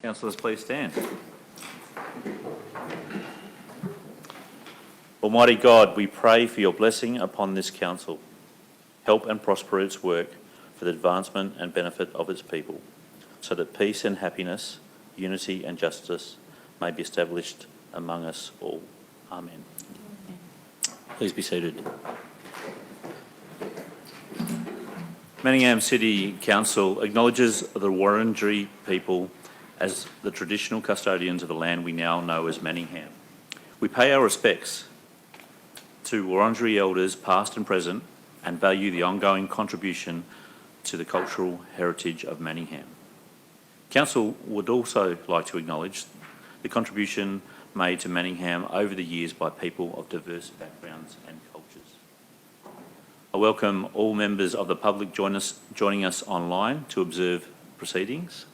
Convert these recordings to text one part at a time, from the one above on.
Councillors, please stand. Almighty God, we pray for your blessing upon this council. Help and prosper its work for the advancement and benefit of its people, so that peace and happiness, unity and justice may be established among us all. Amen. Please be seated. Manningham City Council acknowledges the Wurundjeri people as the traditional custodians of the land we now know as Manningham. We pay our respects to Wurundjeri elders past and present and value the ongoing contribution to the cultural heritage of Manningham. Council would also like to acknowledge the contribution made to Manningham over the years by people of diverse backgrounds and cultures. I welcome all members of the public joining us online to observe proceedings.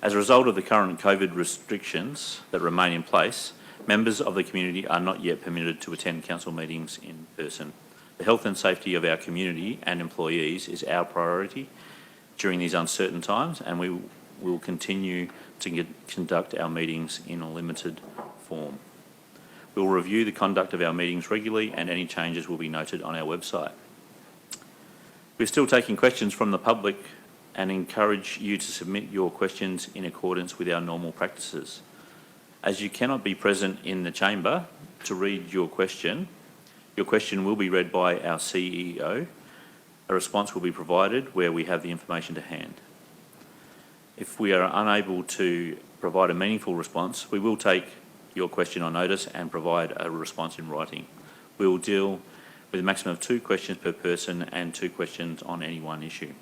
As a result of the current COVID restrictions that remain in place, members of the community are not yet permitted to attend council meetings in person. The health and safety of our community and employees is our priority during these uncertain times, and we will continue to conduct our meetings in a limited form. We will review the conduct of our meetings regularly, and any changes will be noted on our website. We're still taking questions from the public and encourage you to submit your questions in accordance with our normal practices. As you cannot be present in the chamber to read your question will be read by our CEO. A response will be provided where we have the information to hand. If we are unable to provide a meaningful response, we will take your question on notice and provide a response in writing. We will deal with a maximum of 2 questions per person and 2 questions on any one issue.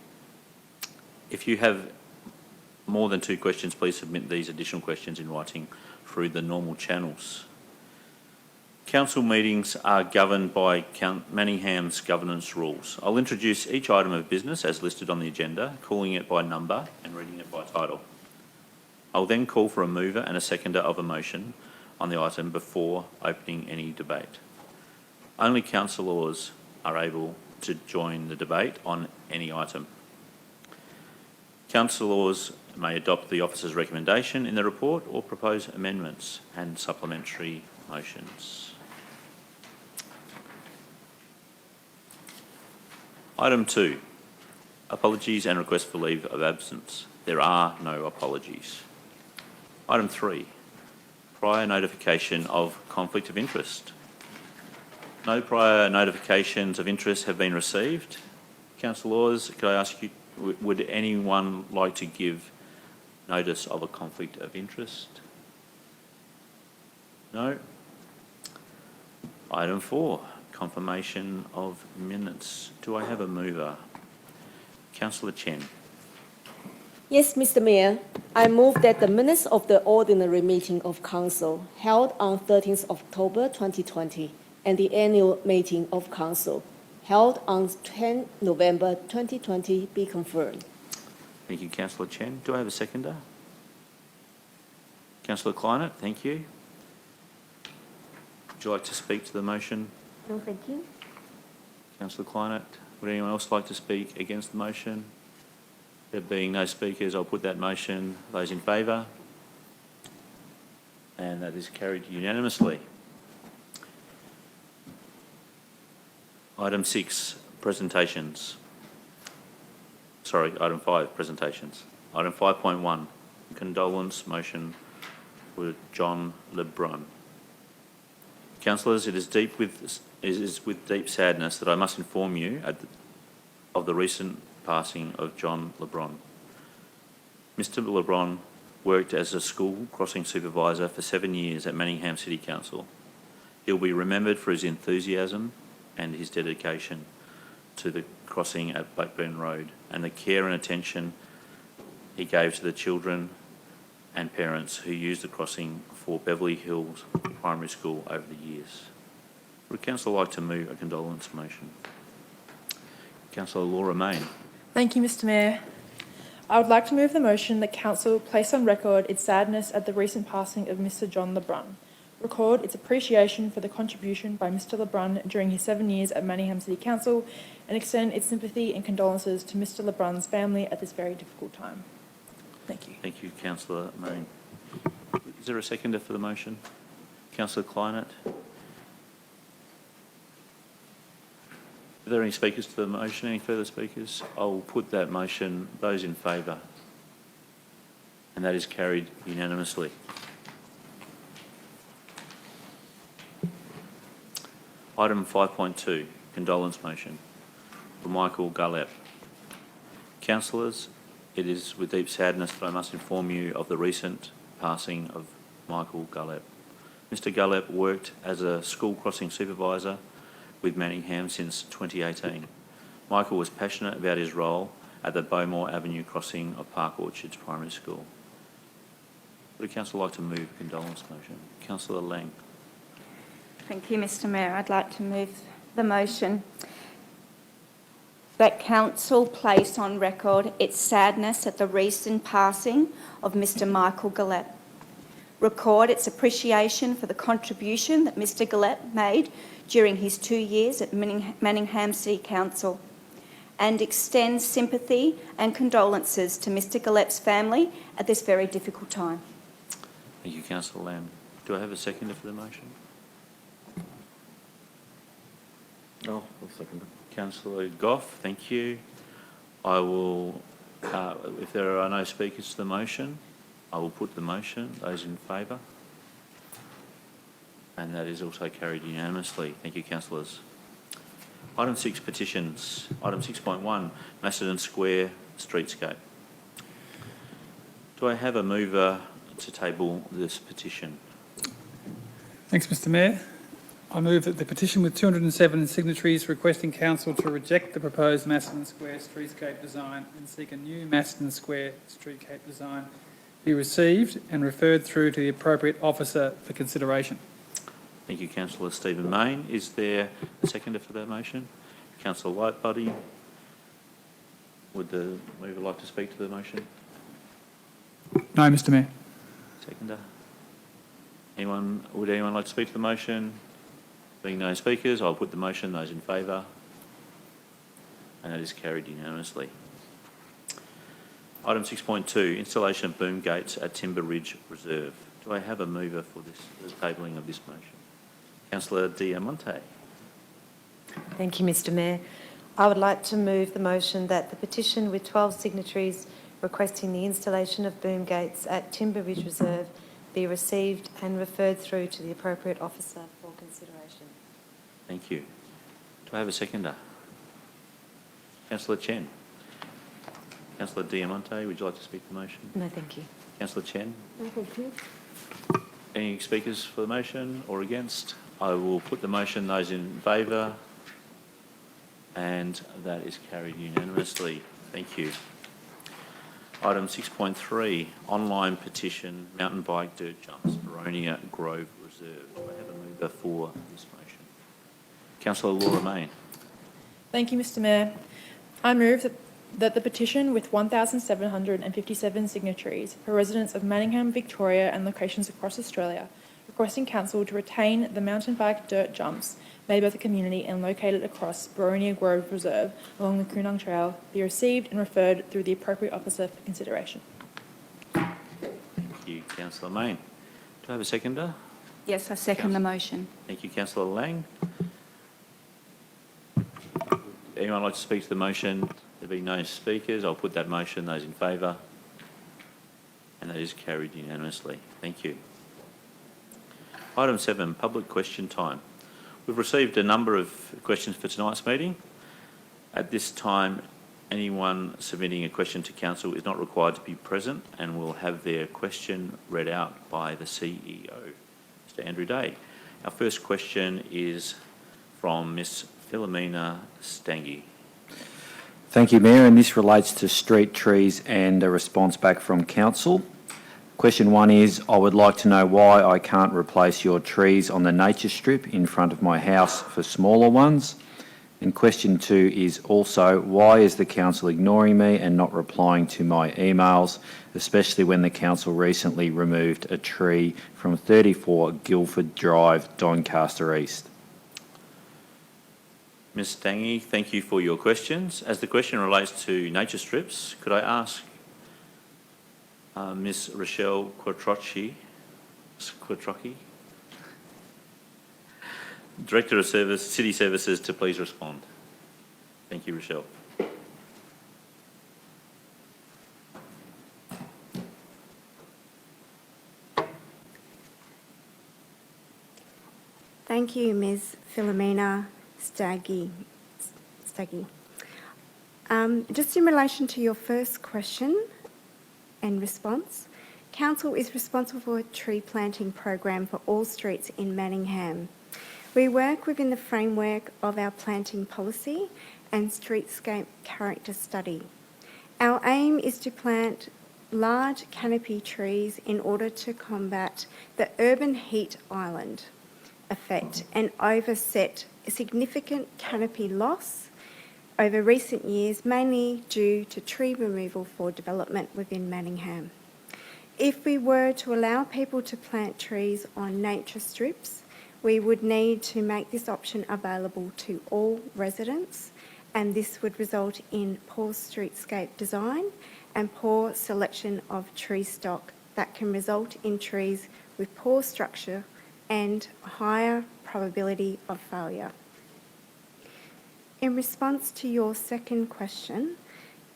If you have more than 2 questions, please submit these additional questions in writing through the normal channels. Council meetings are governed by Manningham's governance rules. I'll introduce each item of business as listed on the agenda, calling it by number and reading it by title. I'll then call for a mover and a seconder of a motion on the item before opening any debate. Only councillors are able to join the debate on any item. Councillors may adopt the officer's recommendation in the report or propose amendments and supplementary motions. Item 2, apologies and request for leave of absence. There are no apologies. Item 3, prior notification of conflict of interest. No prior notifications of interest have been received. Councillors, could I ask you, would anyone like to give notice of a conflict of interest? No. Item 4, confirmation of minutes. Do I have a mover? Councillor Chen. Yes, Mr. Mayor. I move that the minutes of the ordinary meeting of Council held on 13th October 2020 and the annual meeting of Council held on 10 November 2020 be confirmed. Thank you, Councillor Chen. Do I have a seconder? Councillor Kleinert, thank you. Would you like to speak to the motion? No, thank you. Councillor Kleinert. Would anyone else like to speak against the motion? There being no speakers, I'll put that motion. Those in favour? And that is carried unanimously. Item 6, presentations. Sorry, item 5, presentations. Item 5.1, condolence motion for John Lebrun. Councillors, it is with deep sadness that I must inform you of the recent passing of John Lebrun. Mr. Lebrun worked as a school crossing supervisor for 7 years at Manningham City Council. He'll be remembered for his enthusiasm and his dedication to the crossing at Blackburn Road and the care and attention he gave to the children and parents who used the crossing for Beverly Hills Primary School over the years. Would Council like to move a condolence motion? Councillor Laura Main. Thank you, Mr. Mayor. I would like to move the motion that Council place on record its sadness at the recent passing of Mr. John Lebrun. Record its appreciation for the contribution by Mr. Lebrun during his 7 years at Manningham City Council and extend its sympathy and condolences to Mr. Lebrun's family at this very difficult time. Thank you. Thank you, Councillor Main. Is there a seconder for the motion? Councillor Kleinert? Are there any speakers to the motion? Any further speakers? I'll put that motion. Those in favour? And that is carried unanimously. Item 5.2, condolence motion for Michael Gullep. Councillors, it is with deep sadness that I must inform you of the recent passing of Michael Gullep. Mr. Gullep worked as a school crossing supervisor with Manningham since 2018. Michael was passionate about his role at the Bowmore Avenue crossing of Park Orchards Primary School. Would the council like to move a condolence motion? Councillor Lang. Thank you, Mr Mayor. I'd like to move the motion that council place on record its sadness at the recent passing of Mr Michael Gullep. Record its appreciation for the contribution that Mr Gullep made during his 2 years at Manningham City Council, and extend sympathy and condolences to Mr Gullep's family at this very difficult time. Thank you, Councillor Lamb. Do I have a seconder for the motion? I'll second it. Councillor Goff, thank you. I will, if there are no speakers to the motion, I will put the motion. Those in favour? And that is also carried unanimously. Thank you, councillors. Item 6, petitions. Item 6.1, Macedon Square streetscape. Do I have a mover to table this petition? Thanks, Mr Mayor. I move that the petition with 207 signatories requesting council to reject the proposed Macedon Square streetscape design and seek a new Macedon Square streetscape design be received and referred through to the appropriate officer for consideration. Thank you, Councillor Stephen Mayne. Is there a seconder for that motion? Councillor Lightbody. Would the mover like to speak to the motion? No, Mr Mayor. Seconder. Would anyone like to speak to the motion? Being no speakers, I'll put the motion. Those in favour? And that is carried unanimously. Item 6.2, installation of boom gates at Timber Ridge Reserve. Do I have a mover for this, the tabling of this motion? Councillor Diamonte. Thank you, Mr Mayor. I would like to move the motion that the petition with 12 signatories requesting the installation of boom gates at Timber Ridge Reserve be received and referred through to the appropriate officer for consideration. Thank you. Do I have a seconder? Councillor Chen. Councillor Diamonte, would you like to speak to the motion? No, thank you. Councillor Chen. No, thank you. Any speakers for the motion or against? I will put the motion. Those in favour? And that is carried unanimously. Thank you. Item 6.3, online petition, mountain bike dirt jumps, Boronia Grove Reserve. Do I have a mover for this motion? Councillor Laura Mayne. Thank you, Mr Mayor. I move that the petition with 1,757 signatories for residents of Manningham, Victoria and locations across Australia requesting council to retain the mountain bike dirt jumps made by the community and located across Boronia Grove Reserve along the Koonung Trail be received and referred through the appropriate officer for consideration. Thank you, Councillor Mayne. Do I have a seconder? Yes, I second the motion. Thank you, Councillor Lang. Anyone like to speak to the motion? There being no speakers, I'll put that motion. Those in favour? And that is carried unanimously. Thank you. Item 7, public question time. We've received a number of questions for tonight's meeting. At this time, anyone submitting a question to council is not required to be present and will have their question read out by the CEO, Mr Andrew Day. Our first question is from Ms Philomena Stangy. Thank you, Mayor, and this relates to street trees and a response back from council. Question 1 is, I would like to know why I can't replace your trees on the nature strip in front of my house for smaller ones. And question 2 is also, why is the council ignoring me and not replying to my emails, especially when the council recently removed a tree from 34 Guildford Drive, Doncaster East? Ms Stangy, thank you for your questions. As the question relates to nature strips, could I ask Ms. Rochelle Quattrocchi, Director of City Services, to please respond. Thank you, Rochelle. Thank you, Ms. Philomena Staggy. Just in relation to your first question and response, Council is responsible for a tree planting program for all streets in Manningham. We work within the framework of our planting policy and streetscape character study. Our aim is to plant large canopy trees in order to combat the urban heat island effect and offset significant canopy loss over recent years, mainly due to tree removal for development within Manningham. If we were to allow people to plant trees on nature strips, we would need to make this option available to all residents, and this would result in poor streetscape design and poor selection of tree stock that can result in trees with poor structure and higher probability of failure. In response to your second question,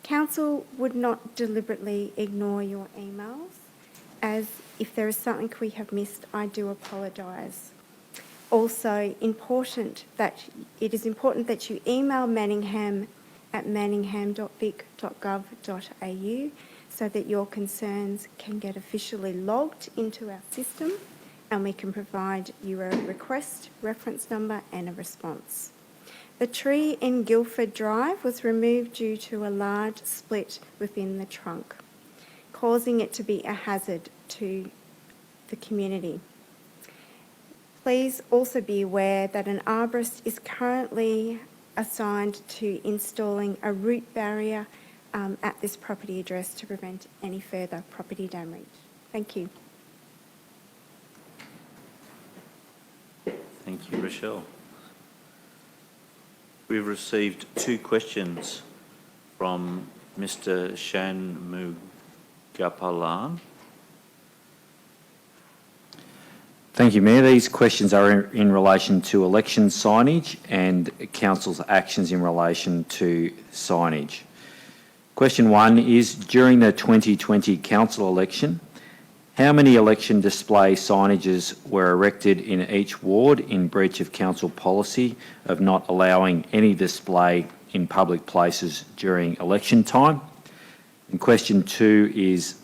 Council would not deliberately ignore your emails, as if there is something we have missed, I do apologise. Also, it is important that you email Manningham at manningham.vic.gov.au so that your concerns can get officially logged into our system and we can provide you a request, reference number and a response. The tree in Guildford Drive was removed due to a large split within the trunk, causing it to be a hazard to the community. Please also be aware that an arborist is currently assigned to installing a root barrier at this property address to prevent any further property damage. Thank you. Thank you, Rochelle. We've received 2 questions from Mr. Shan Mugapalan. Thank you, Mayor. These questions are in relation to election signage and Council's actions in relation to signage. Question 1 is, during the 2020 Council election, how many election display signages were erected in each ward in breach of Council policy of not allowing any display in public places during election time? And question 2 is,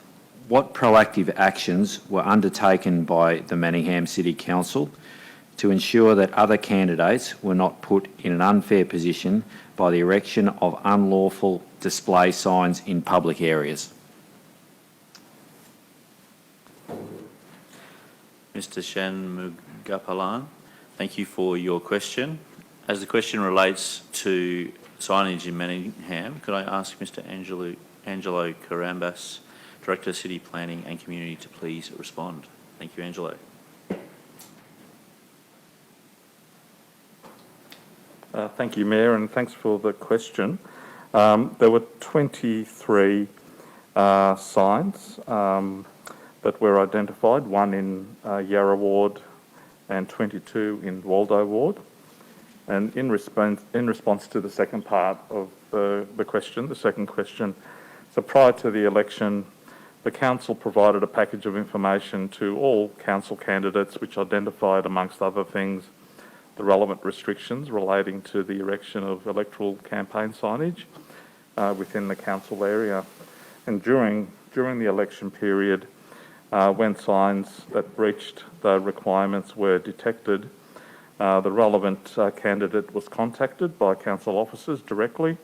what proactive actions were undertaken by the Manningham City Council to ensure that other candidates were not put in an unfair position by the erection of unlawful display signs in public areas? Mr. Shan Mugapalan, thank you for your question. As the question relates to signage in Manningham, could I ask Mr. Angelo Carambas, Director of City Planning and Community, to please respond? Thank you, Angelo. Thank you, Mayor, and thanks for the question. There were 23 signs that were identified, 1 in Yarra Ward and 22 in Waldo Ward. And in response to the second part of the question, the second question, so prior to the election, the Council provided a package of information to all Council candidates which identified, amongst other things, the relevant restrictions relating to the erection of electoral campaign signage within the Council area. And during the election period, when signs that breached the requirements were detected, the relevant candidate was contacted by Council officers directly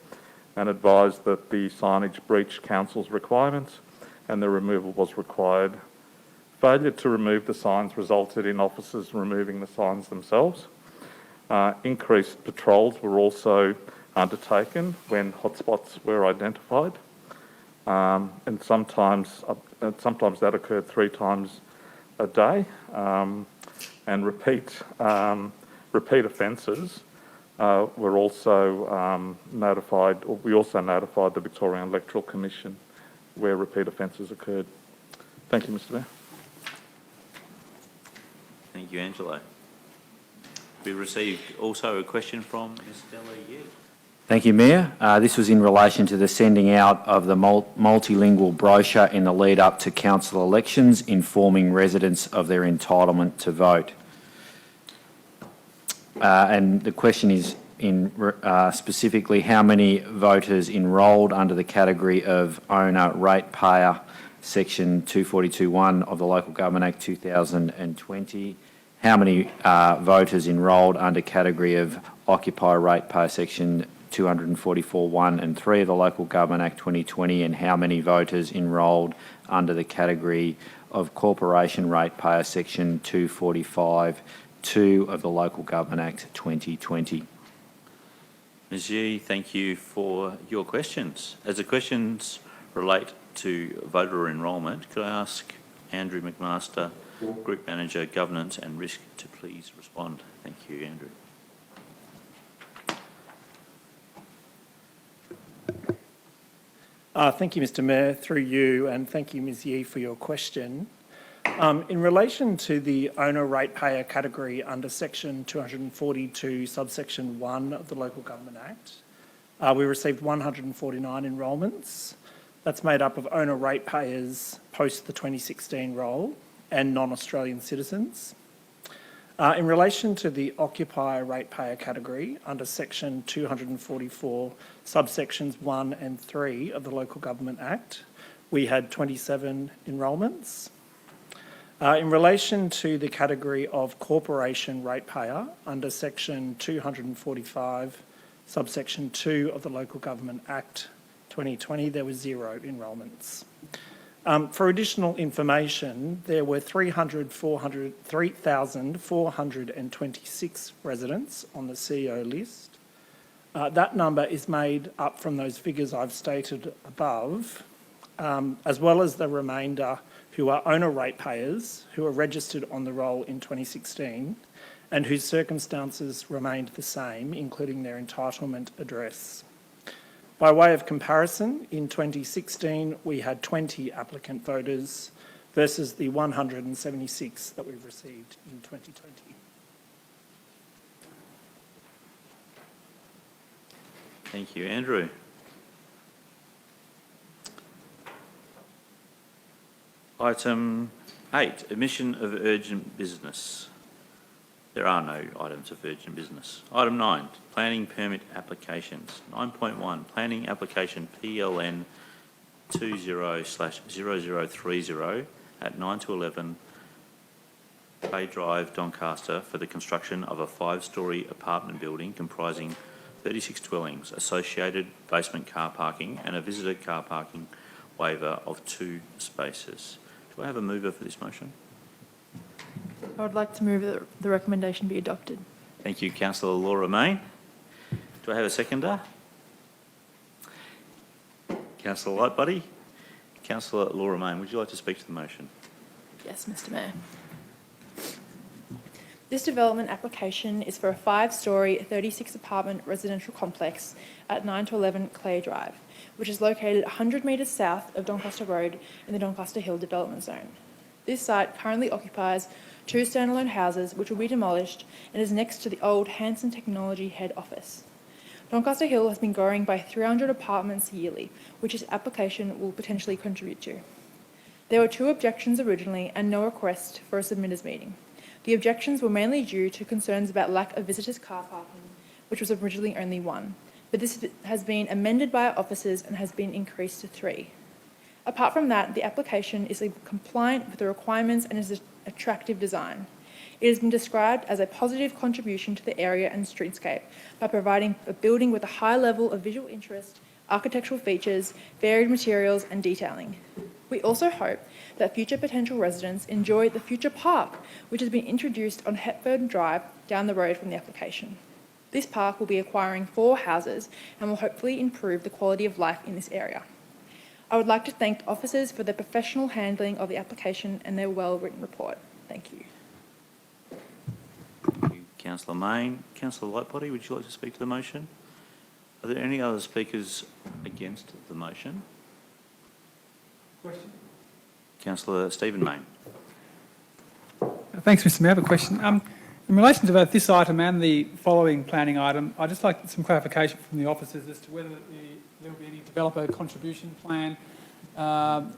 and advised that the signage breached Council's requirements and the removal was required. Failure to remove the signs resulted in officers removing the signs themselves. Increased patrols were also undertaken when hotspots were identified, and sometimes that occurred 3 times a day, and repeat offences were also notified, or we also notified the Victorian Electoral Commission where repeat offences occurred. Thank you, Mr Mayor. Thank you, Angelo. We received also a question from Ms Stella Yu. Thank you, Mayor. This was in relation to the sending out of the multilingual brochure in the lead up to council elections, informing residents of their entitlement to vote. And the question is specifically how many voters enrolled under the category of owner ratepayer, section 242(1) of the Local Government Act 2020. How many voters enrolled under category of occupier ratepayer, section 244(1) and 3 of the Local Government Act 2020, and how many voters enrolled under the category of corporation ratepayer, section 245(2) of the Local Government Act 2020. Ms Yi, thank you for your questions. As the questions relate to voter enrolment, could I ask Andrew McMaster, Group Manager, Governance and Risk, to please respond? Thank you, Andrew. Thank you, Mr Mayor, through you, and thank you, Ms Yee, for your question. In relation to the owner ratepayer category under section 242, subsection 1 of the Local Government Act, we received 149 enrolments. That's made up of owner ratepayers post the 2016 roll and non-Australian citizens. In relation to the occupier ratepayer category under section 244, subsections 1 and 3 of the Local Government Act, we had 27 enrolments. In relation to the category of corporation ratepayer under section 245, subsection 2 of the Local Government Act 2020, there were 0 enrolments. For additional information, there were 3,426 residents on the CEO list. That number is made up from those figures I've stated above, as well as the remainder who are owner ratepayers who are registered on the roll in 2016 and whose circumstances remained the same, including their entitlement address. By way of comparison, in 2016 we had 20 applicant voters versus the 176 that we've received in 2020. Thank you, Andrew. Item 8, admission of urgent business. There are no items of urgent business. Item 9, planning permit applications. 9.1, planning application PLN 20/0030 at 9 to 11 Bay Drive, Doncaster, for the construction of a 5-storey apartment building comprising 36 dwellings, associated basement car parking and a visitor car parking waiver of 2 spaces. Do I have a mover for this motion? I would like to move that the recommendation be adopted. Thank you, Councillor Laura May. Do I have a seconder? Councillor Lightbody. Councillor Laura May, would you like to speak to the motion? Yes, Mr Mayor. This development application is for a 5-storey, 36-apartment residential complex at 9 to 11 Clay Drive, which is located 100 metres south of Doncaster Road in the Doncaster Hill development zone. This site currently occupies 2 standalone houses which will be demolished and is next to the old Hanson Technology head office. Doncaster Hill has been growing by 300 apartments yearly, which this application will potentially contribute to. There were 2 objections originally and no request for a submitters meeting. The objections were mainly due to concerns about lack of visitors car parking, which was originally only 1, but this has been amended by our officers and has been increased to 3. Apart from that, the application is compliant with the requirements and is an attractive design. It has been described as a positive contribution to the area and streetscape by providing a building with a high level of visual interest, architectural features, varied materials and detailing. We also hope that future potential residents enjoy the future park, which has been introduced on Hepburn Drive down the road from the application. This park will be acquiring 4 houses and will hopefully improve the quality of life in this area. I would like to thank the officers for their professional handling of the application and their well-written report. Thank you. Thank you, Councillor May. Councillor Lightbody, would you like to speak to the motion? Are there any other speakers against the motion? Question? Councillor Stephen Mayne. Thanks, Mr Mayor. I have a question. In relation to both this item and the following planning item, I'd just like some clarification from the officers as to whether there will be any developer contribution plan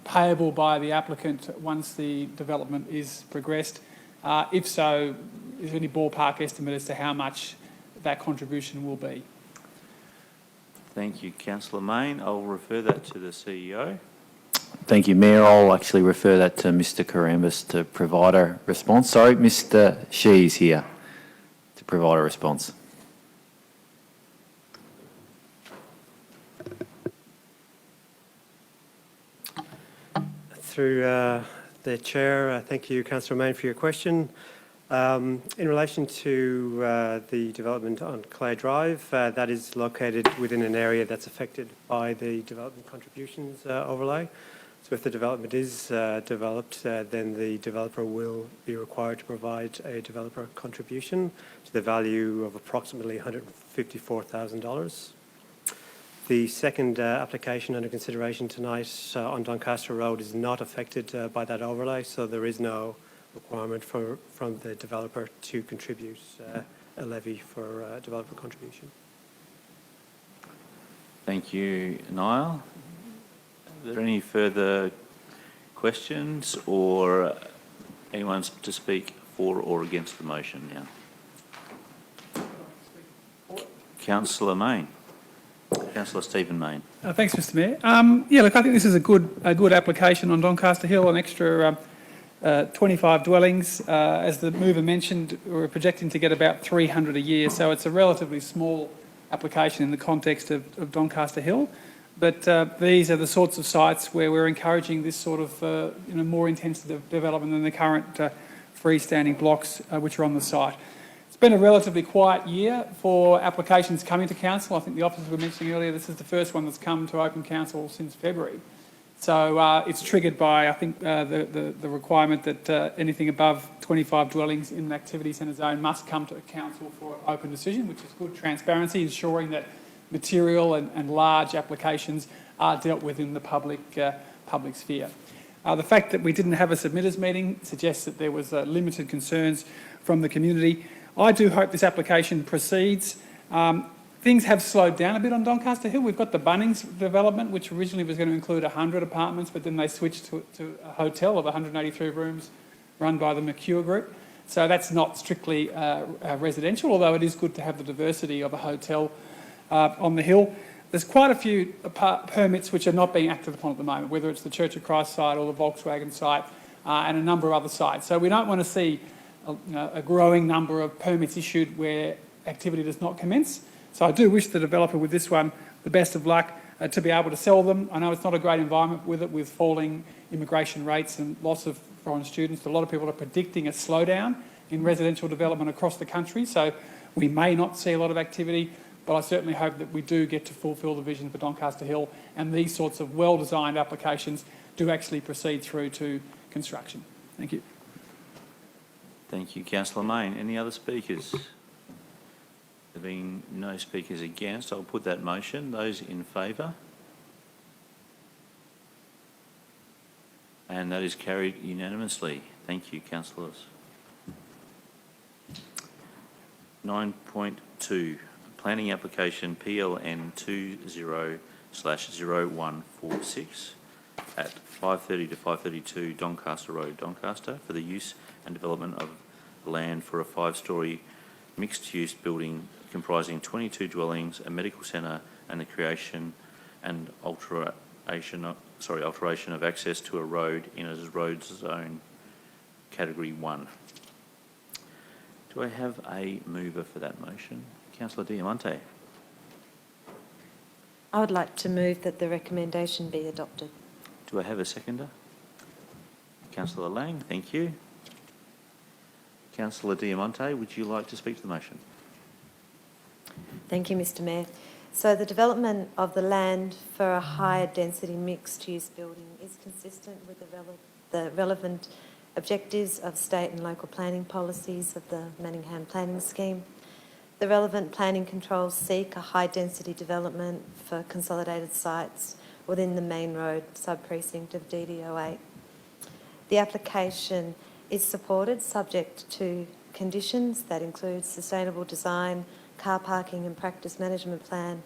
payable by the applicant once the development is progressed. If so, is there any ballpark estimate as to how much that contribution will be? Thank you, Councillor Mayne. I'll refer that to the CEO. Thank you, Mayor. I'll actually refer that to Mr Karambas to provide a response. Sorry, Mr Shee's here to provide a response. Through the Chair, thank you, Councillor Mayne, for your question. In relation to the development on Clay Drive, that is located within an area that's affected by the development contributions overlay. So if the development is developed, then the developer will be required to provide a developer contribution to the value of approximately $154,000. The second application under consideration tonight on Doncaster Road is not affected by that overlay, so there is no requirement from the developer to contribute a levy for developer contribution. Thank you, Niall. Are there any further questions or anyone to speak for or against the motion now? Councillor Mayne. Councillor Stephen Mayne. Thanks, Mr Mayor. Yeah, look, I think this is a good application on Doncaster Hill, an extra 25 dwellings. As the mover mentioned, we're projecting to get about 300 a year, so it's a relatively small application in the context of Doncaster Hill. But these are the sorts of sites where we're encouraging this sort of more intensive development than the current freestanding blocks which are on the site. It's been a relatively quiet year for applications coming to council. I think the officers were mentioning earlier this is the first one that's come to open council since February. So it's triggered by, I think, the requirement that anything above 25 dwellings in an activity centre zone must come to council for an open decision, which is good transparency, ensuring that material and large applications are dealt with in the public sphere. The fact that we didn't have a submitters meeting suggests that there was limited concerns from the community. I do hope this application proceeds. Things have slowed down a bit on Doncaster Hill. We've got the Bunnings development, which originally was going to include 100 apartments, but then they switched to a hotel of 183 rooms run by the McCure Group. So that's not strictly residential, although it is good to have the diversity of a hotel on the hill. There's quite a few permits which are not being acted upon at the moment, whether it's the Church of Christ site or the Volkswagen site and a number of other sites. So we don't want to see a growing number of permits issued where activity does not commence. So I do wish the developer with this one the best of luck to be able to sell them. I know it's not a great environment with falling immigration rates and loss of foreign students. A lot of people are predicting a slowdown in residential development across the country, so we may not see a lot of activity. But I certainly hope that we do get to fulfil the vision for Doncaster Hill and these sorts of well-designed applications do actually proceed through to construction. Thank you. Thank you, Councillor Mayne. Any other speakers? There being no speakers against, I'll put that motion. Those in favour? And that is carried unanimously. Thank you, councillors. 9.2. Planning application PLN 20/0146 at 530 to 532 Doncaster Road, Doncaster, for the use and development of land for a 5-storey mixed-use building comprising 22 dwellings, a medical centre, and the creation and alteration of access to a road in a road zone category 1. Do I have a mover for that motion? Councillor Diamante. I would like to move that the recommendation be adopted. Do I have a seconder? Councillor Lang, thank you. Councillor Diamante, would you like to speak to the motion? Thank you, Mr Mayor. So the development of the land for a higher density mixed-use building is consistent with the relevant objectives of state and local planning policies of the Manningham planning scheme. The relevant planning controls seek a high-density development for consolidated sites within the main road sub-precinct of DD08. The application is supported subject to conditions that include sustainable design, car parking and practice management plan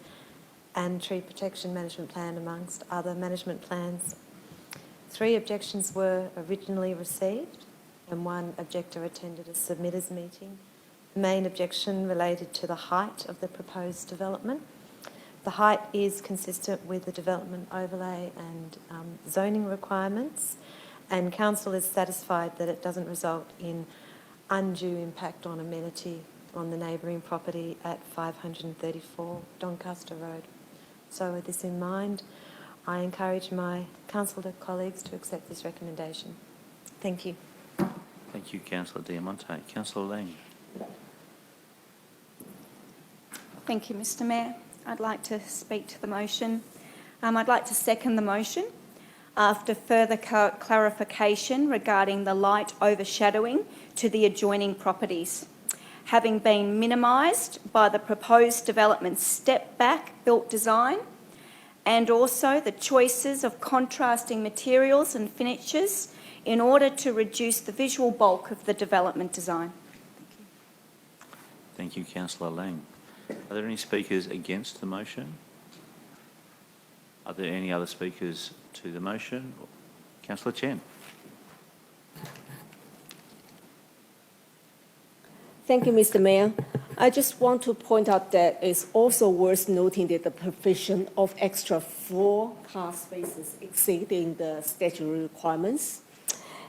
and tree protection management plan, amongst other management plans. 3 objections were originally received and 1 objector attended a submitters meeting. The main objection related to the height of the proposed development. The height is consistent with the development overlay and zoning requirements, and council is satisfied that it doesn't result in undue impact on amenity on the neighbouring property at 534 Doncaster Road. So with this in mind, I encourage my councillor colleagues to accept this recommendation. Thank you. Thank you, Councillor Diamante. Councillor Lang. Thank you, Mr Mayor. I'd like to speak to the motion. I'd like to second the motion. After further clarification regarding the light overshadowing to the adjoining properties, having been minimised by the proposed development's step-back built design, and also the choices of contrasting materials and finishes in order to reduce the visual bulk of the development design. Thank you, Councillor Lang. Are there any speakers against the motion? Are there any other speakers to the motion? Councillor Chen. Thank you, Mr. Mayor. I just want to point out that it's also worth noting that the provision of extra 4 car spaces exceeding the statutory requirements.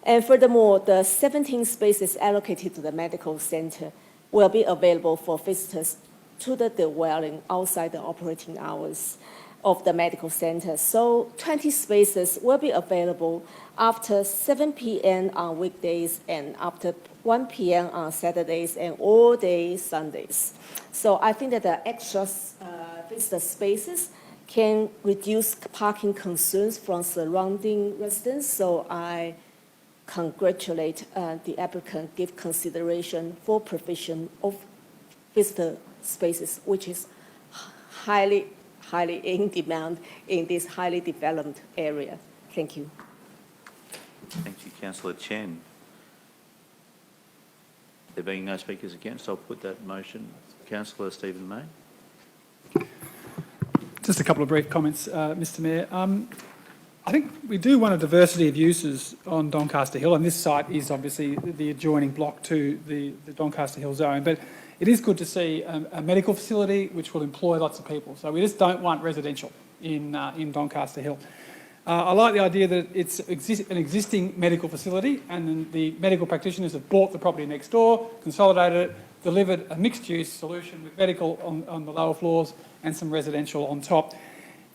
And furthermore, the 17 spaces allocated to the medical centre will be available for visitors to the dwelling outside the operating hours of the medical centre. So 20 spaces will be available after 7 p.m. on weekdays and after 1 p.m. on Saturdays and all day Sundays. So I think that the extra visitor spaces can reduce parking concerns from surrounding residents. So I congratulate the applicant give consideration for provision of visitor spaces, which is highly in demand in this highly developed area. Thank you. Thank you, Councillor Chen. There being no speakers against, I'll put that motion. Councillor Stephen May. Just a couple of brief comments, Mr Mayor. I think we do want a diversity of uses on Doncaster Hill, and this site is obviously the adjoining block to the Doncaster Hill zone, but it is good to see a medical facility which will employ lots of people. So we just don't want residential in Doncaster Hill. I like the idea that it's an existing medical facility, and then the medical practitioners have bought the property next door, consolidated it, delivered a mixed-use solution with medical on the lower floors and some residential on top.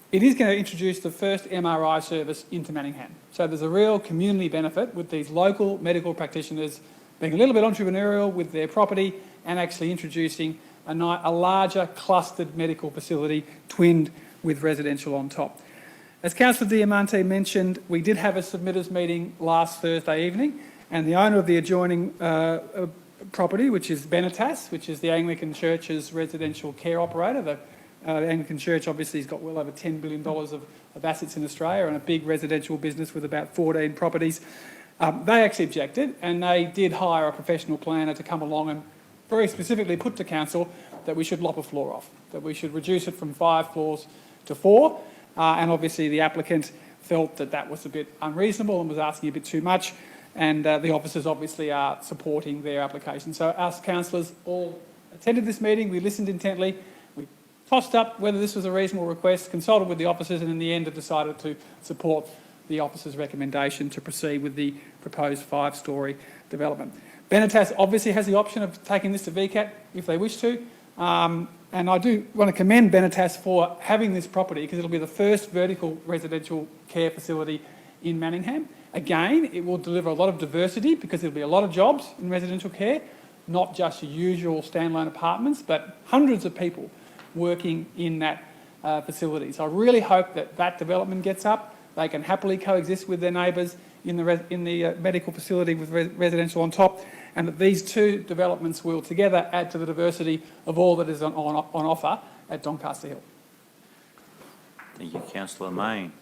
It is going to introduce the first MRI service into Manningham. So there's a real community benefit with these local medical practitioners being a little bit entrepreneurial with their property and actually introducing a larger clustered medical facility twinned with residential on top. As Councillor Diamante mentioned, we did have a submitters meeting last Thursday evening, and the owner of the adjoining property, which is Benetas, which is the Anglican Church's residential care operator. The Anglican Church obviously has got well over $10 billion of assets in Australia and a big residential business with about 14 properties. They actually objected, and they did hire a professional planner to come along and very specifically put to council that we should lop a floor off, that we should reduce it from 5 floors to 4. And obviously the applicant felt that that was a bit unreasonable and was asking a bit too much, and the officers obviously are supporting their application. So us councillors all attended this meeting, we listened intently, we tossed up whether this was a reasonable request, consulted with the officers, and in the end have decided to support the officers' recommendation to proceed with the proposed 5-storey development. Benetas obviously has the option of taking this to VCAT if they wish to. And I do want to commend Benetas for having this property because it'll be the first vertical residential care facility in Manningham. Again, it will deliver a lot of diversity because there'll be a lot of jobs in residential care, not just your usual standalone apartments, but hundreds of people working in that facility. So I really hope that that development gets up. They can happily coexist with their neighbours in the medical facility with residential on top, and that these 2 developments will together add to the diversity of all that is on offer at Doncaster Hill. Thank you, Councillor Main.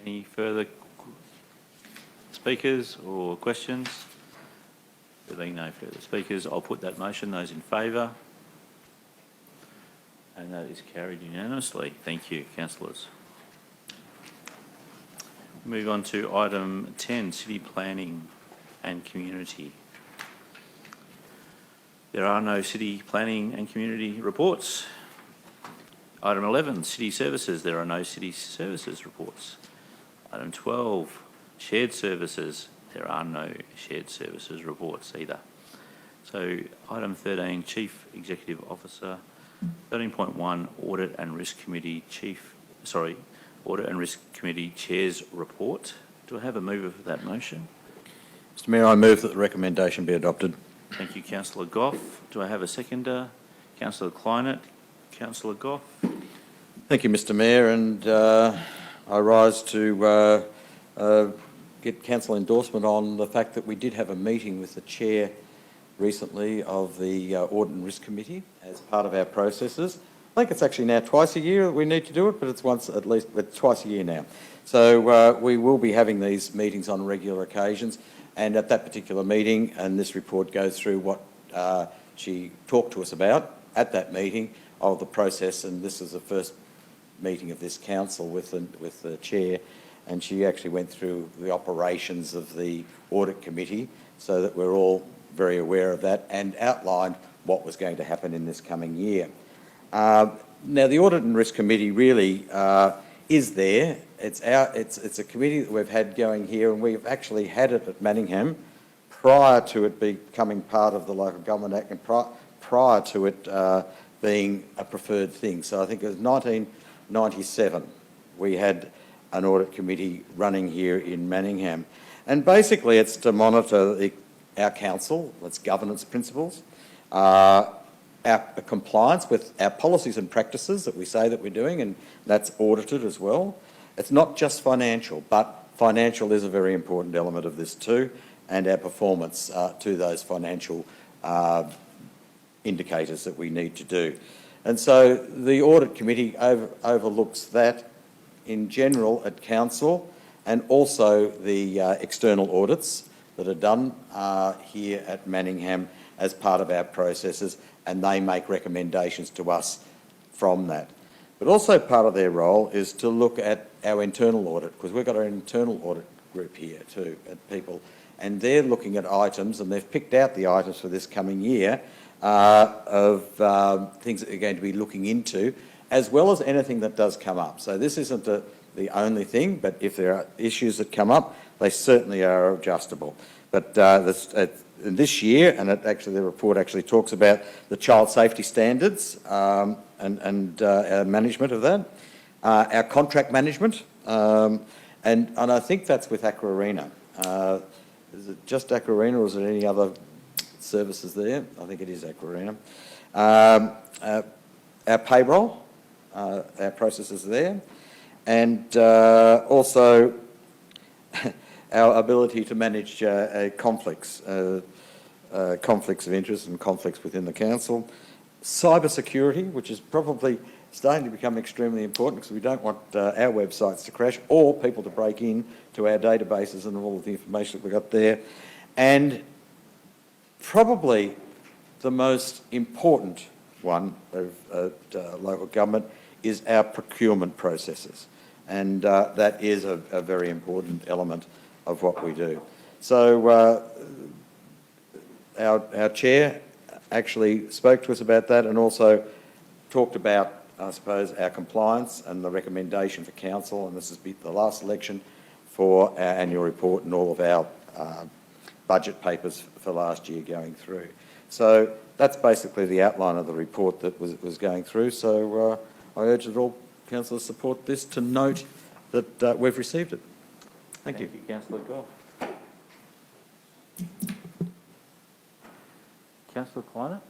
Any further speakers? speakers or questions? There being no further speakers, I'll put that motion. Those in favour? And that is carried unanimously. Thank you, councillors. Move on to item 10, City Planning and Community. There are no City Planning and Community reports. Item 11, City Services. There are no City Services reports. Item 12, Shared Services. There are no Shared Services reports either. So item 13, Chief Executive Officer. 13.1, Audit and Risk Committee Audit and Risk Committee Chair's report. Do I have a mover for that motion? Mr Mayor, I move that the recommendation be adopted. Thank you, Councillor Goff. Do I have a seconder? Councillor Kleinert. Councillor Goff. Thank you, Mr Mayor, and I rise to get council endorsement on the fact that we did have a meeting with the chair recently of the Audit and Risk Committee as part of our processes. I think it's actually now twice a year that we need to do it, but it's twice a year now. So we will be having these meetings on regular occasions, and at that particular meeting, and this report goes through what she talked to us about at that meeting of the process, and this is the first meeting of this council with the chair, and she actually went through the operations of the audit committee so that we're all very aware of that and outlined what was going to happen in this coming year. Now, the Audit and Risk Committee really is there. It's a committee that we've had going here, and we've actually had it at Manningham prior to it becoming part of the Local Government Act and prior to it being a preferred thing. So I think it was 1997 we had an audit committee running here in Manningham. And basically it's to monitor our council, its governance principles, our compliance with our policies and practices that we say that we're doing, and that's audited as well. It's not just financial, but financial is a very important element of this too, and our performance to those financial indicators that we need to do. And so the Audit Committee overlooks that in general at Council, and also the external audits that are done here at Manningham as part of our processes, and they make recommendations to us from that. But also part of their role is to look at our internal audit, because we've got our internal audit group here too, at people, and they're looking at items, and they've picked out the items for this coming year of things that they're going to be looking into, as well as anything that does come up. So this isn't the only thing, but if there are issues that come up, they certainly are adjustable. But this year, and the report actually talks about the child safety standards and our management of that, our contract management, and I think that's with Aqua Arena. Is it just Aqua Arena, or is there any other services there? I think it is Aqua Arena. Our payroll, our processes there, and also our ability to manage conflicts of interest and conflicts within the council. Cyber security, which is probably starting to become extremely important, because we don't want our websites to crash or people to break in to our databases and all of the information that we've got there. And probably the most important one of local government is our procurement processes, and that is a very important element of what we do. So our chair actually spoke to us about that, and also talked about, I suppose, our compliance and the recommendation for council, and this has been the last election, for our annual report and all of our budget papers for last year going through. So that's basically the outline of the report that was going through. So I urge that all councillors support this, to note that we've received it. Thank you. Councillor Goff. Councillor Kleinert?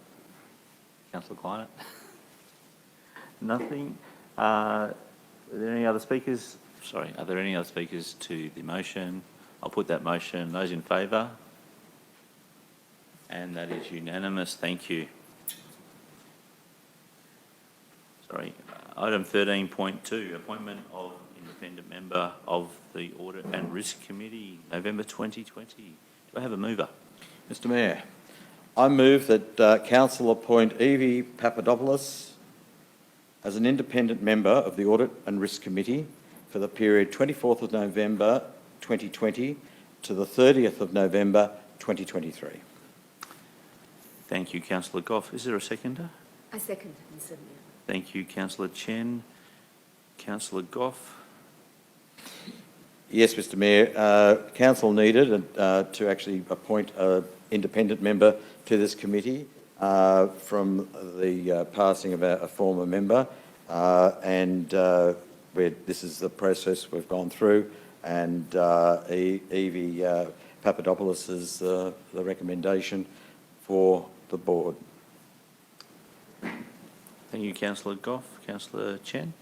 Councillor Kleinert? Nothing. Are there any other speakers? Sorry, are there any other speakers to the motion? I'll put that motion. Those in favour? And that is unanimous. Thank you. Sorry. Item 13.2, appointment of independent member of the Audit and Risk Committee, November 2020. Do I have a mover? Mr Mayor, I move that Council appoint Evie Papadopoulos as an independent member of the Audit and Risk Committee for the period 24th of November 2020 to the 30th of November 2023. Thank you, Councillor Goff. Is there a seconder? I second, Mr. Mayor. Thank you, Councillor Chen. Councillor Goff. Yes, Mr Mayor. Council needed to actually appoint an independent member to this committee from the passing of a former member, and this is the process we've gone through, and Evie Papadopoulos is the recommendation for the board. Thank you, Councillor Goff. Councillor Chen.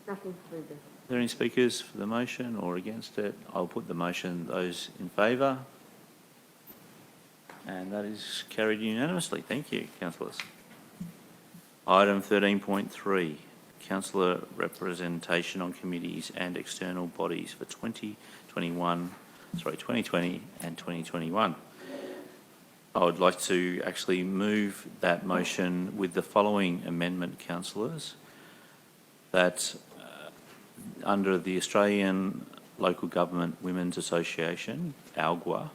Nothing further. Are there any speakers for the motion or against it? I'll put the motion. Those in favour? And that is carried unanimously. Thank you, councillors. Item 13.3, councillor representation on committees and external bodies for 2020 and 2021. I would like to actually move that motion with the following amendment, councillors, that under the Australian Local Government Women's Association, ALGWA,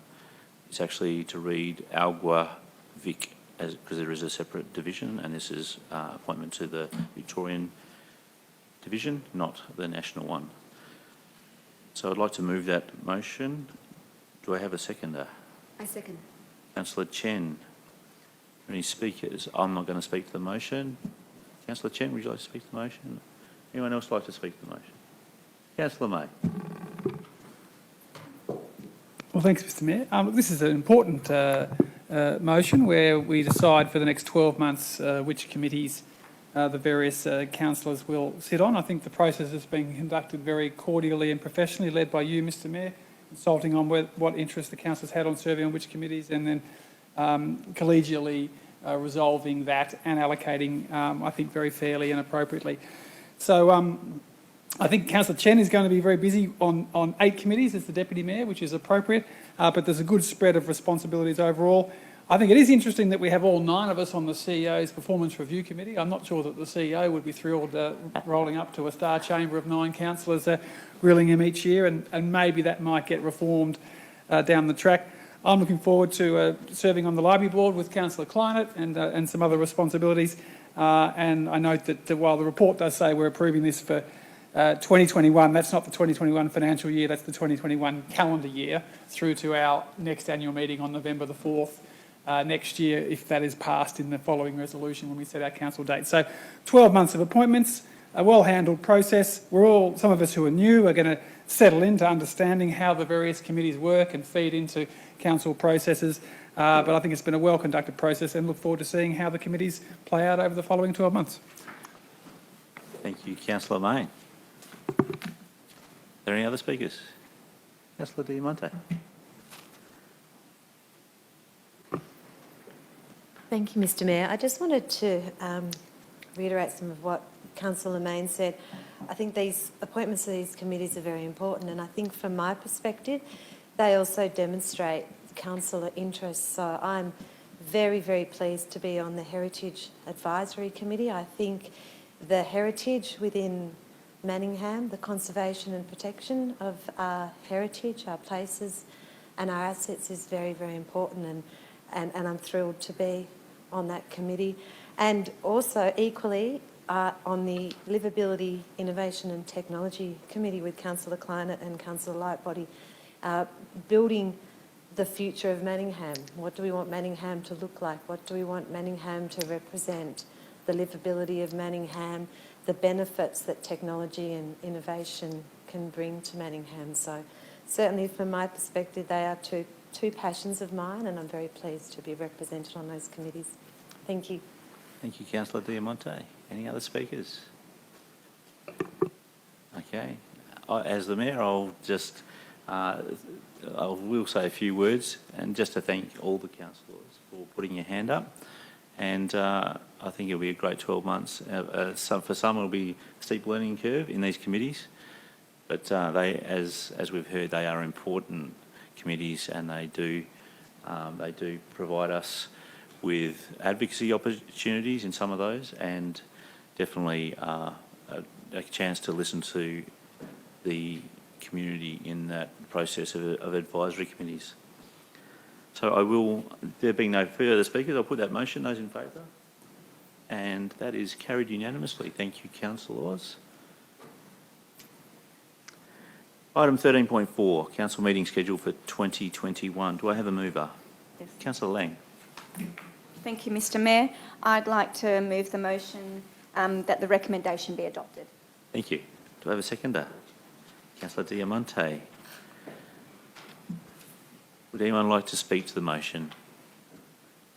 it's actually to read ALGWA-VIC, because there is a separate division, and this is appointment to the Victorian division, not the national one. So I'd like to move that motion. Do I have a seconder? I second. Councillor Chen. Any speakers? I'm not going to speak to the motion. Councillor Chen, would you like to speak to the motion? Anyone else like to speak to the motion? Councillor May. Well, thanks, Mr Mayor. This is an important motion where we decide for the next 12 months which committees the various councillors will sit on. I think the process has been conducted very cordially and professionally, led by you, Mr Mayor, consulting on what interest the councillors had on serving on which committees, and then collegially resolving that and allocating, I think, very fairly and appropriately. So I think Councillor Chen is going to be very busy on 8 committees as the Deputy Mayor, which is appropriate, but there's a good spread of responsibilities overall. I think it is interesting that we have all 9 of us on the CEO's Performance Review Committee. I'm not sure that the CEO would be thrilled rolling up to a star chamber of 9 councillors grilling him each year, and maybe that might get reformed down the track. I'm looking forward to serving on the Library Board with Councillor Kleinert and some other responsibilities. And I note that while the report does say we're approving this for 2021, that's not the 2021 financial year, that's the 2021 calendar year through to our next annual meeting on November the 4th. Next year, if that is passed in the following resolution when we set our council date. So 12 months of appointments, a well-handled process. Some of us who are new are going to settle into understanding how the various committees work and feed into council processes. But I think it's been a well-conducted process, and look forward to seeing how the committees play out over the following 12 months. Thank you, Councillor May. Are there any other speakers? Councillor Diamante. Thank you, Mr Mayor. I just wanted to reiterate some of what Councillor Mayne said. I think these appointments to these committees are very important, and I think from my perspective, they also demonstrate councillor interest. So I'm very, very pleased to be on the Heritage Advisory Committee. I think the heritage within Manningham, the conservation and protection of our heritage, our places and our assets is very, very important, and I'm thrilled to be on that committee. And also equally on the Livability, Innovation and Technology Committee with Councillor Kleinert and Councillor Lightbody, building the future of Manningham. What do we want Manningham to look like? What do we want Manningham to represent? The livability of Manningham, the benefits that technology and innovation can bring to Manningham. So certainly from my perspective, they are two passions of mine, and I'm very pleased to be represented on those committees. Thank you. Thank you, Councillor Diamante. Any other speakers? Okay. As the Mayor, I will say a few words, and just to thank all the councillors for putting your hand up. And I think it'll be a great 12 months. For some, it'll be a steep learning curve in these committees. But they, as we've heard, they are important committees, and they do provide us with advocacy opportunities in some of those, and definitely a chance to listen to the community in that process of advisory committees. So I will, there being no further speakers, I'll put that motion. Those in favour? And that is carried unanimously. Thank you, Councillor Oz. Item 13.4, council meeting schedule for 2021. Do I have a mover? Yes. Councillor Lang. Thank you, Mr Mayor. I'd like to move the motion that the recommendation be adopted. Thank you. Do I have a seconder? Councillor Diamante. Would anyone like to speak to the motion?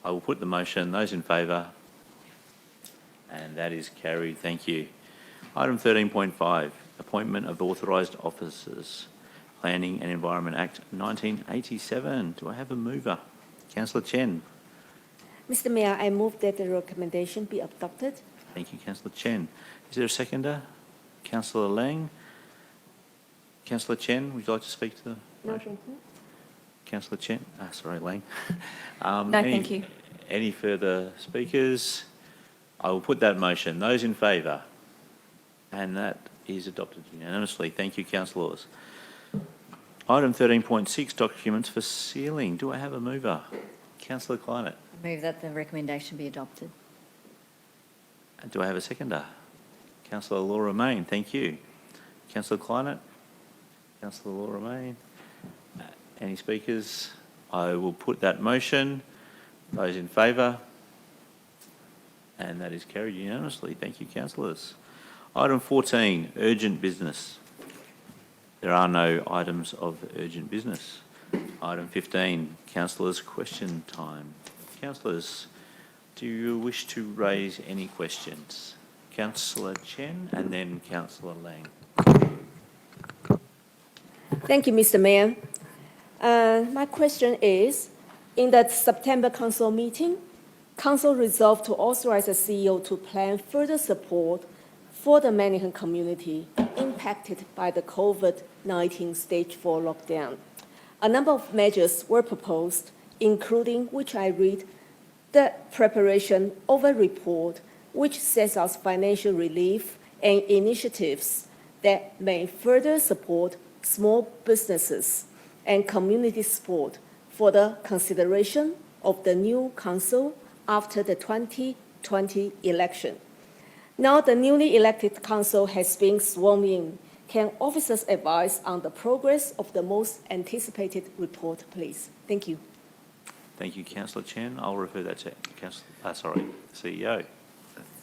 I will put the motion. Those in favour? And that is carried. Thank you. Item 13.5, appointment of authorised officers. Planning and Environment Act 1987. Do I have a mover? Councillor Chen. Mr. Mayor, I move that the recommendation be adopted. Thank you, Councillor Chen. Is there a seconder? Councillor Lang. Councillor Chen, would you like to speak to the No, motion? thank you. Councillor Chen. Sorry, Lang. No, thank you. Any further speakers? I will put that motion. Those in favour? And that is adopted unanimously. Thank you, councillors. Item 13.6, documents for sealing. Do I have a mover? Councillor Kleinert. I move that the recommendation be adopted. And do I have a seconder? Councillor Laura Main. Thank you. Councillor Kleinert. Councillor Laura Main. Any speakers? I will put that motion. Those in favour? And that is carried unanimously. Thank you, councillors. Item 14, urgent business. There are no items of urgent business. Item 15, councillors' question time. Councillors, do you wish to raise any questions? Councillor Chen and then Councillor Lang. Thank you, Mr. Mayor. My question is, in the September council meeting, council resolved to authorize the CEO to plan further support for the Manningham community impacted by the COVID-19 stage 4 lockdown. A number of measures were proposed, including, which I read, the preparation of a report which sets out financial relief and initiatives that may further support small businesses and community support for the consideration of the new council after the 2020 election. Now the newly elected council has been sworn in. Can officers advise on the progress of the most anticipated report, please? Thank you. Thank you, Councillor Chen. I'll refer that to CEO.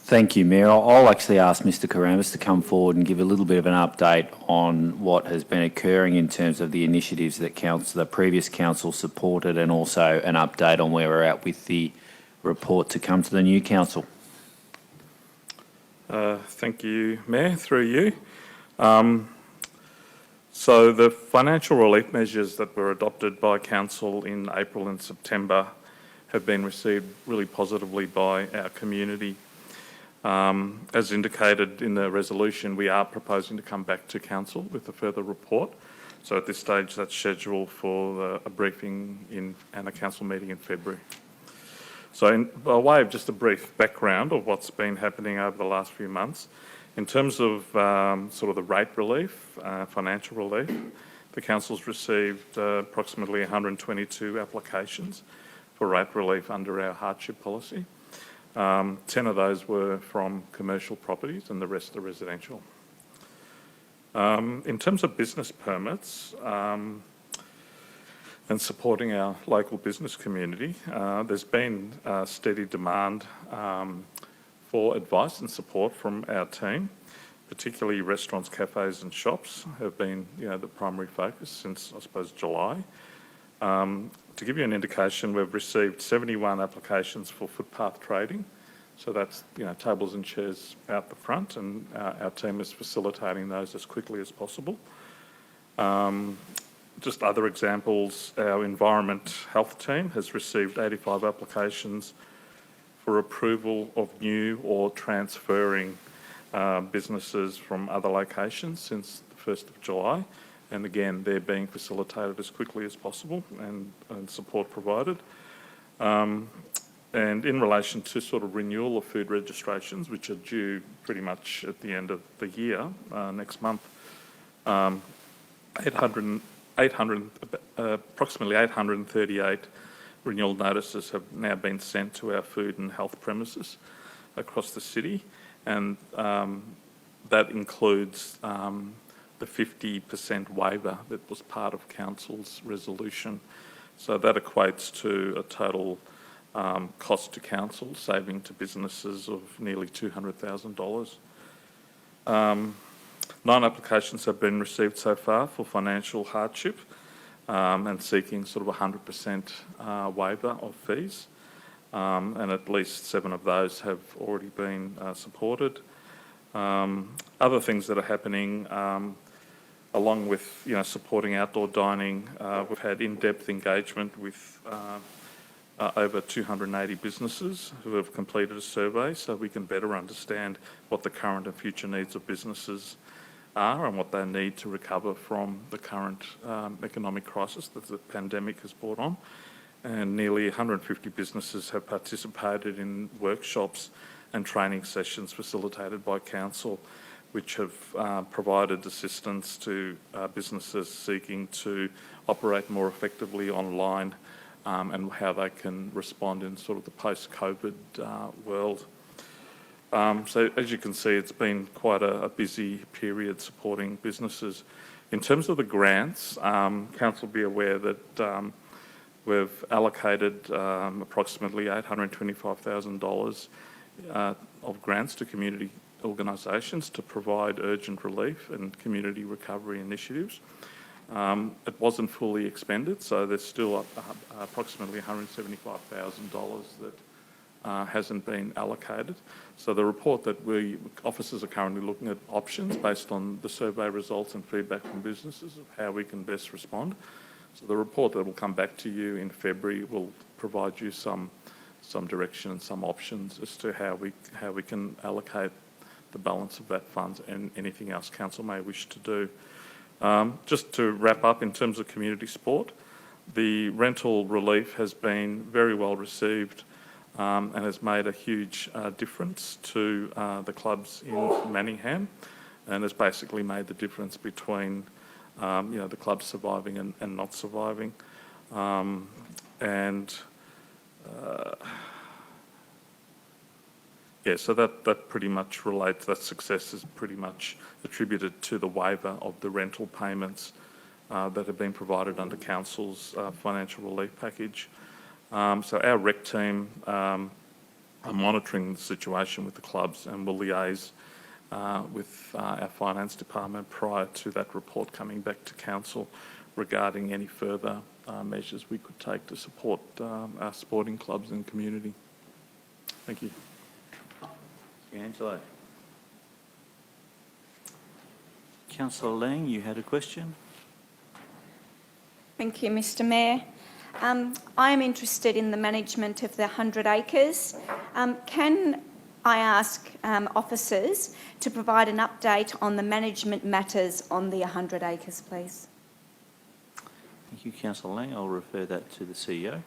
Thank you, Mayor. I'll actually ask Mr Karamas to come forward and give a little bit of an update on what has been occurring in terms of the initiatives that the previous council supported, and also an update on where we're at with the report to come to the new council. Thank you, Mayor, through you. So the financial relief measures that were adopted by Council in April and September have been received really positively by our community. As indicated in the resolution, we are proposing to come back to Council with a further report. So at this stage, that's scheduled for a briefing and a Council meeting in February. So by way of just a brief background of what's been happening over the last few months, in terms of sort of the rate relief, financial relief, the Council's received approximately 122 applications for rate relief under our hardship policy. 10 of those were from commercial properties and the rest are residential. In terms of business permits and supporting our local business community, there's been steady demand for advice and support from our team, particularly restaurants, cafes and shops have been the primary focus since, I suppose, July. To give you an indication, we've received 71 applications for footpath trading. So that's, tables and chairs out the front, and our team is facilitating those as quickly as possible. Just other examples, our environment health team has received 85 applications for approval of new or transferring businesses from other locations since the 1st of July. And again, they're being facilitated as quickly as possible and support provided. And in relation to sort of renewal of food registrations, which are due pretty much at the end of the year, next month, approximately 838 renewal notices have now been sent to our food and health premises across the city, and that includes the 50% waiver that was part of Council's resolution. So that equates to a total cost to Council, saving to businesses of nearly $200,000. 9 applications have been received so far for financial hardship and seeking sort of 100% waiver of fees. And at least 7 of those have already been supported. Other things that are happening, along with supporting outdoor dining, we've had in-depth engagement with over 280 businesses who have completed a survey, so we can better understand what the current and future needs of businesses are and what they need to recover from the current economic crisis that the pandemic has brought on. And nearly 150 businesses have participated in workshops and training sessions facilitated by Council, which have provided assistance to businesses seeking to operate more effectively online and how they can respond in sort of the post-COVID world. So as you can see, it's been quite a busy period supporting businesses. In terms of the grants, Council will be aware that we've allocated approximately $825,000 of grants to community organisations to provide urgent relief and community recovery initiatives. It wasn't fully expended, so there's still approximately $175,000 that hasn't been allocated. So the report that officers are currently looking at options based on the survey results and feedback from businesses of how we can best respond. So the report that will come back to you in February will provide you some direction and some options as to how we can allocate the balance of that funds and anything else Council may wish to do. Just to wrap up, in terms of community sport, the rental relief has been very well received and has made a huge difference to the clubs in Manningham, and has basically made the difference between the clubs surviving and not surviving. So that pretty much relates, that success is pretty much attributed to the waiver of the rental payments that have been provided under Council's financial relief package. So our rec team are monitoring the situation with the clubs and will liaise with our finance department prior to that report coming back to Council regarding any further measures we could take to support our sporting clubs and community. Thank you. Angelo. Councillor Lang, you had a question? Thank you, Mr Mayor. I am interested in the management of the 100 acres. Can I ask officers to provide an update on the management matters on the 100 acres, please? Thank you, Councillor Lang. I'll refer that to the CEO.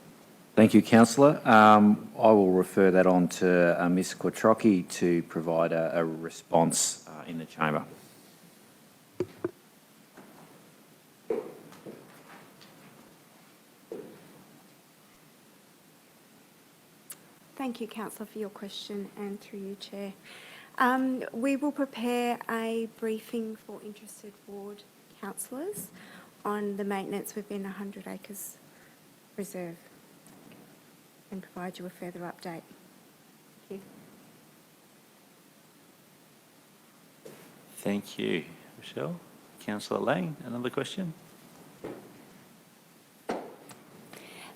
Thank you, Councillor. I will refer that on to Ms Quattrocchi to provide a response in the chamber. Thank you, Councillor, for your question, and through you, Chair. We will prepare a briefing for interested ward councillors on the maintenance within 100 acres reserve and provide you a further update. Thank you. Thank you, Michelle. Councillor Lang, another question?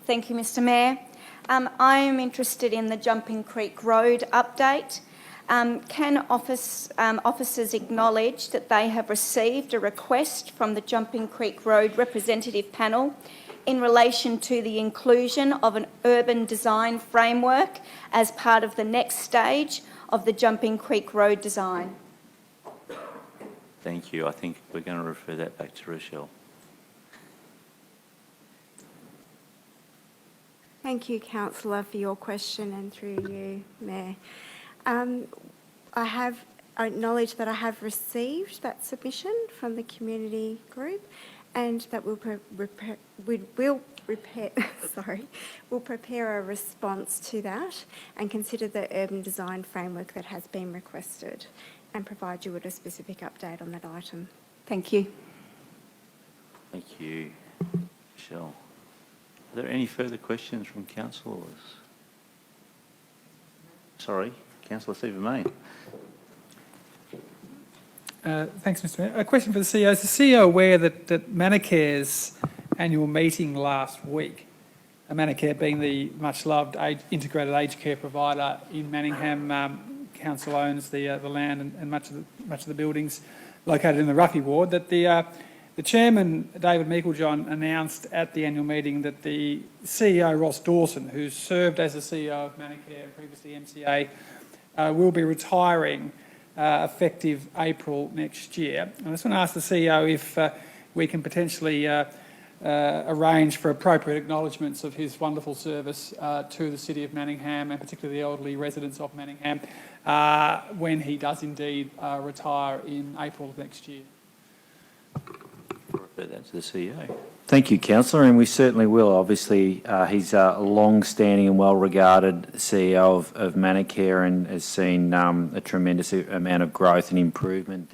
Thank you, Mr Mayor. I am interested in the Jumping Creek Road update. Can officers acknowledge that they have received a request from the Jumping Creek Road representative panel in relation to the inclusion of an urban design framework as part of the next stage of the Jumping Creek Road design? Thank you. I think we're going to refer that back to Rochelle. Thank you, councillor, for your question, and through you, Mayor. I acknowledge that I have received that submission from the community group, and that we'll prepare a response to that and consider the urban design framework that has been requested and provide you with a specific update on that item. Thank you. Thank you, Michelle. Are there any further questions from councillors? Sorry, Councillor Stephen Mayne. Thanks, Mr Mayor. A question for the CEO. Is the CEO aware that Mannicare's annual meeting last week, Mannicare being the much-loved integrated aged care provider in Manningham, council owns the land and much of the buildings located in the Ruffy ward, that the chairman, David Meiklejohn, announced at the annual meeting that the CEO, Ross Dawson, who served as the CEO of Mannicare and previously MCA, will be retiring effective April next year. I just want to ask the CEO if we can potentially arrange for appropriate acknowledgements of his wonderful service to the City of Manningham, and particularly the elderly residents of Manningham, when he does indeed retire in April of next year. Refer that to the CEO. Thank you, Councillor, and we certainly will. Obviously, he's a long-standing and well-regarded CEO of Mannicare and has seen a tremendous amount of growth and improvement,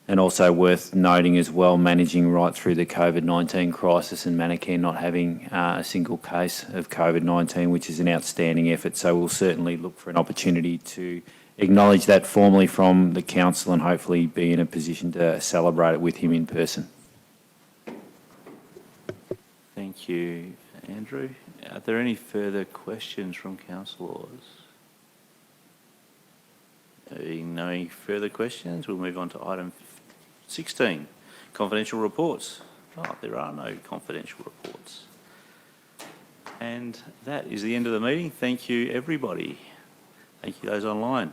and also worth noting as well, managing right through the COVID-19 crisis and Mannicare not having a single case of COVID-19, which is an outstanding effort. So we'll certainly look for an opportunity to acknowledge that formally from the council and hopefully be in a position to celebrate it with him in person. Thank you, Andrew. Are there any further questions from councillors? No further questions. We'll move on to item 16, confidential reports. Oh, there are no confidential reports. And that is the end of the meeting. Thank you, everybody. Thank you, those online.